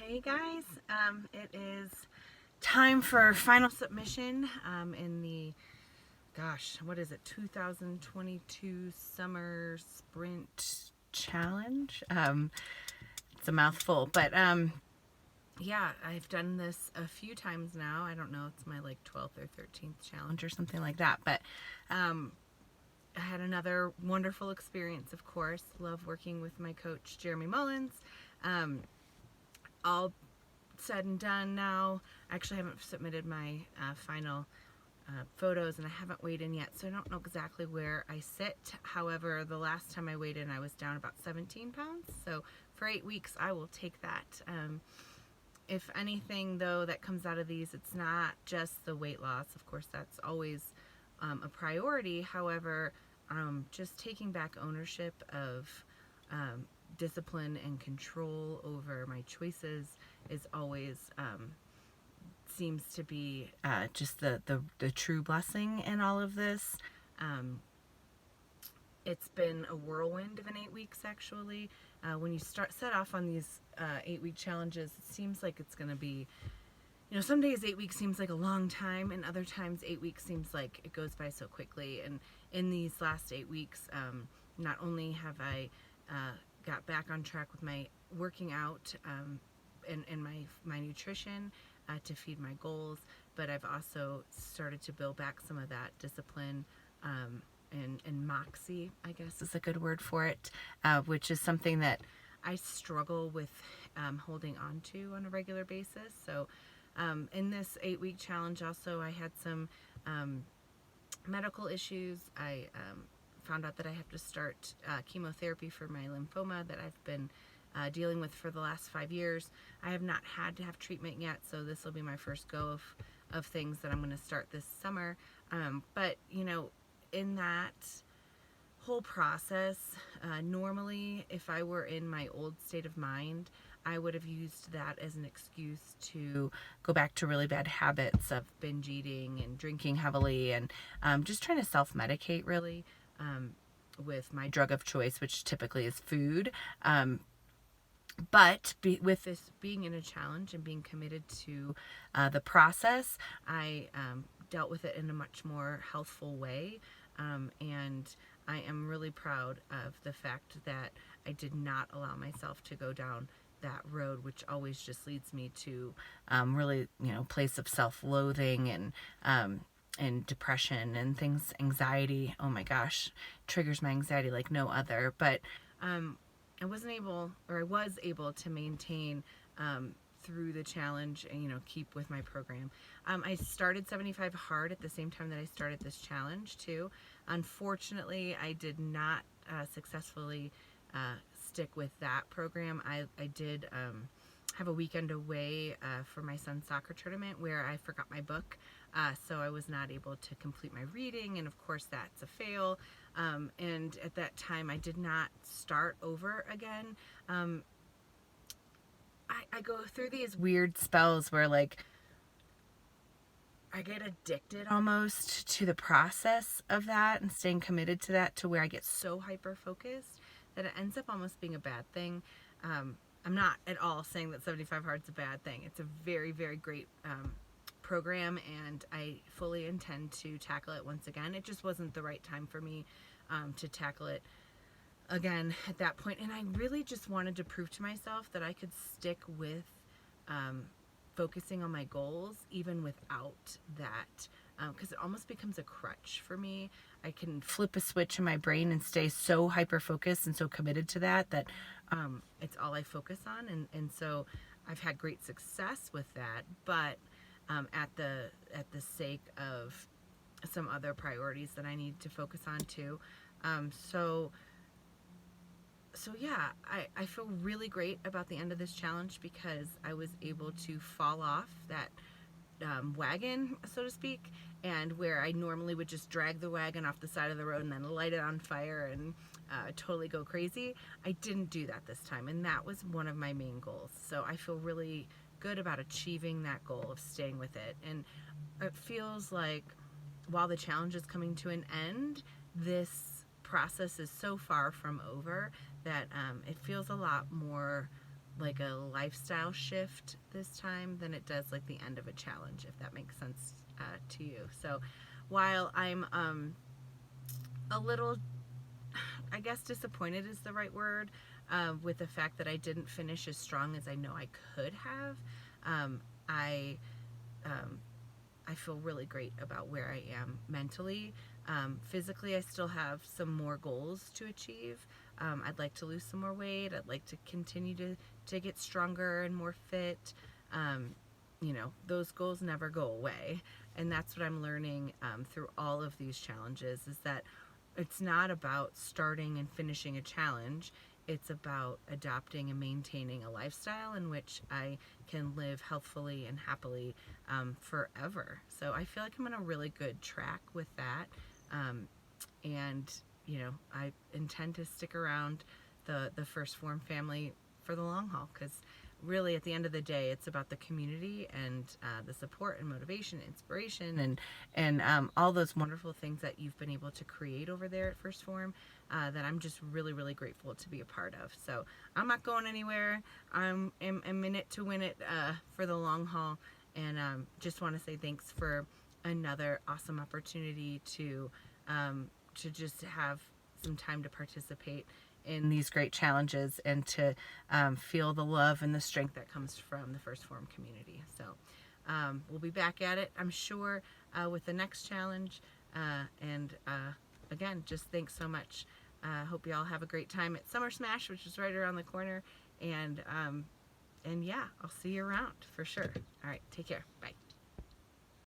Hey guys, it is time for final submission in the, what is it, 2022 Summer Sprint Challenge. It's a mouthful, but yeah, I've done this a few times now. I don't know, it's my like 12th or 13th challenge or something like that, but I had another wonderful experience, of course. Love working with my coach, Jeremy Mullins. All said and done now. I actually haven't submitted my final photos, and I haven't weighed in yet, so I don't know exactly where I sit. However, the last time I weighed in, I was down about 17 pounds, so for 8 weeks, I will take that. If anything, though, that comes out of these, it's not just the weight loss. Of course, that's always a priority. However, just taking back ownership of discipline and control over my choices is always seems to be just the true blessing in all of this. It's been a whirlwind of an 8 weeks, actually. When you set off on these 8-week challenges, it seems like it's going to be, some days 8 weeks seems like a long time, and other times 8 weeks seems like it goes by so quickly. And in these last 8 weeks, not only have I got back on track with my working out and my nutrition to feed my goals, but I've also started to build back some of that discipline and moxie, I guess is a good word for it, which is something that I struggle with holding on to on a regular basis. So in this 8-week challenge also, I had some medical issues. I found out that I have to start chemotherapy for my lymphoma that I've been dealing with for the last 5 years. I have not had to have treatment yet, so this will be my first go of things that I'm going to start this summer. But, in that whole process, normally if I were in my old state of mind, I would have used that as an excuse to go back to really bad habits of binge eating and drinking heavily and just trying to self-medicate, really, with my drug of choice, which typically is food. But with this being in a challenge and being committed to the process, I dealt with it in a much more healthful way. And I am really proud of the fact that I did not allow myself to go down that road, which always just leads me to really, place of self-loathing and depression and things, anxiety. Oh my gosh, triggers my anxiety like no other. But I was able to maintain through the challenge and keep with my program. I started 75 hard at the same time that I started this challenge too. Unfortunately, I did not successfully stick with that program. I did have a weekend away for my son's soccer tournament where I forgot my book, so I was not able to complete my reading, and of course that's a fail. And at that time I did not start over again. I go through these weird spells where like I get addicted almost to the process of that and staying committed to that, to where I get so hyper focused that it ends up almost being a bad thing. I'm not at all saying that 75 Hard's a bad thing. It's a very, very great program, and I fully intend to tackle it once again. It just wasn't the right time for me to tackle it again at that point. And I really just wanted to prove to myself that I could stick with focusing on my goals even without that, because it almost becomes a crutch for me. I can flip a switch in my brain and stay so hyper focused and so committed to that it's all I focus on, and so I've had great success with that, but at the sake of some other priorities that I need to focus on too. So yeah, I feel really great about the end of this challenge because I was able to fall off that wagon, so to speak, and where I normally would just drag the wagon off the side of the road and then light it on fire and totally go crazy. I didn't do that this time, and that was one of my main goals. So I feel really good about achieving that goal of staying with it. And it feels like while the challenge is coming to an end, this process is so far from over that it feels a lot more like a lifestyle shift this time than it does like the end of a challenge, if that makes sense to you. So while I'm a little, I guess disappointed is the right word, with the fact that I didn't finish as strong as I know I could have, um, I um, I feel really great about where I am mentally. Physically, I still have some more goals to achieve. I'd like to lose some more weight. I'd like to continue to get stronger and more fit. Those goals never go away. And that's what I'm learning through all of these challenges, is that it's not about starting and finishing a challenge. It's about adopting and maintaining a lifestyle in which I can live healthfully and happily forever. So I feel like I'm on a really good track with that. And, I intend to stick around the First Form family for the long haul, because really at the end of the day, it's about the community and the support and motivation, inspiration, and all those wonderful things that you've been able to create over there at First Form, that I'm just really, really grateful to be a part of. So I'm not going anywhere. I'm in it to win it for the long haul, and just want to say thanks for another awesome opportunity to just have some time to participate in these great challenges, and to feel the love and the strength that comes from the First Form community. So we'll be back at it, I'm sure, with the next challenge. And again, just thanks so much. Hope you all have a great time at Summer Smash, which is right around the corner. And yeah, I'll see you around for sure. All right, take care. Bye.